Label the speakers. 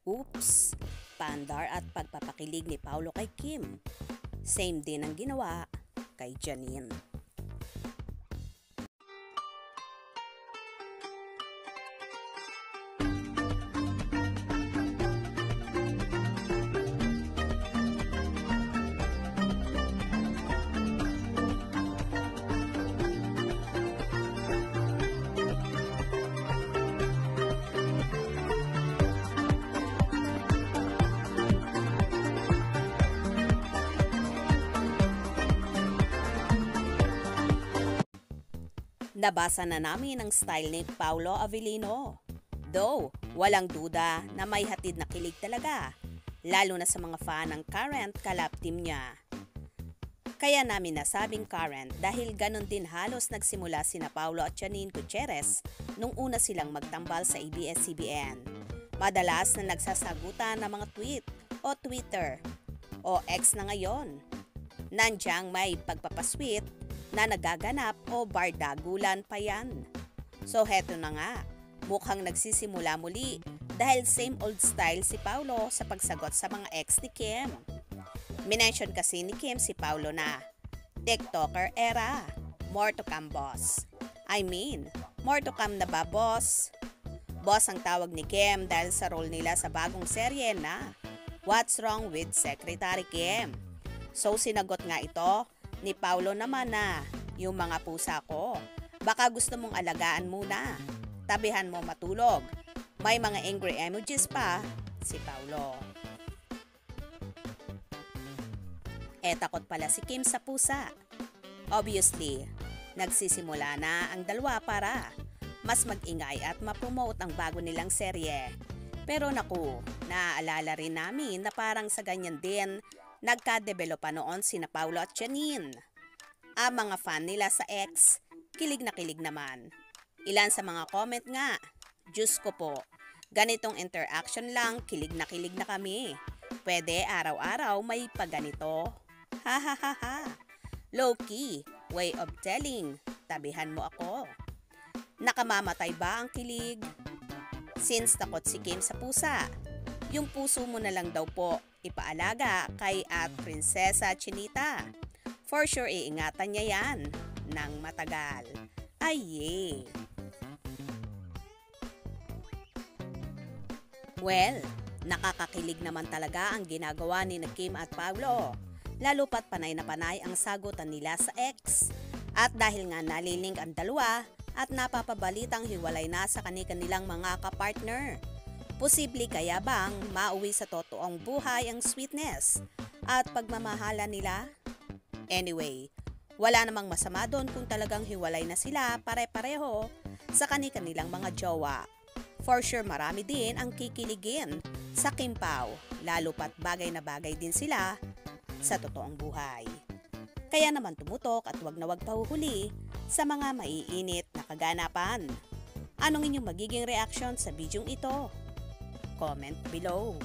Speaker 1: Oops! Paandar at pagpapakilig ni Paulo kay Kim. Same din ang ginawa kay Janine. Nabasa na namin ang style ni Paulo Avellino. Though, walang duda na may hatid na kilig talaga, lalo na sa mga fan ng current collab team niya. Kaya namin nasabing current dahil ganun din halos nagsimula sina Paulo at Janine Gutierrez nung una silang magtambal sa ABS-CBN. Madalas na nagsasagutan ng mga tweet o Twitter o X na ngayon. Nandyang may pagpapasweet na nagaganap o bardagulan pa yan. So heto na nga, mukhang nagsisimula muli dahil same old style si Paulo sa pagsagot sa mga ex ni Kim. Minention kasi ni Kim si Paulo na TikToker era, more to come boss. I mean, more to come na ba boss? Boss ang tawag ni Kim dahil sa role nila sa bagong serye na What's Wrong with Secretary Kim? So sinagot nga ito ni Paulo naman na, yung mga pusa ko, baka gusto mong alagaan muna. Tabihan mo matulog. May mga angry emojis pa, si Paulo. Takot pala si Kim sa pusa. Obviously, nagsisimula na ang dalawa para mas mag-ingay at ma-promote ang bago nilang serye. Pero naku, naaalala rin namin na parang sa ganyan din nagka-develop pa noon sina Paulo at Janine. Ang mga fan nila sa X, kilig na kilig naman. Ilan sa mga comment nga, Diyos ko po, ganitong interaction lang, kilig na kami. Pwede araw-araw may paganito. Ha ha ha ha. Low-key, way of telling, tabihan mo ako. Nakamamatay ba ang kilig? Since takot si Kim sa pusa, yung puso mo na lang daw po ipaalaga kay at Prinsesa Chinita. For sure iingatan niya yan ng matagal. Aye! Well, nakakakilig naman talaga ang ginagawa ni Kim at Paulo. Lalo pat panay na panay ang sagutan nila sa X. At dahil nga nalilink ang dalawa at napapabalitang hiwalay na sa kanilang mga kapartner. Posible kaya bang mauwi sa totoong buhay ang sweetness at pagmamahala nila? Anyway, wala namang masama doon kung talagang hiwalay na sila pare-pareho sa kanilang mga jowa. For sure marami din ang kikiligin sa Kim Pao, lalo pat bagay na bagay din sila sa totoong buhay. Kaya naman tumutok at wag na wag pahuhuli sa mga maiinit na kaganapan. Anong inyong magiging reaction sa bidyong ito? Comment below.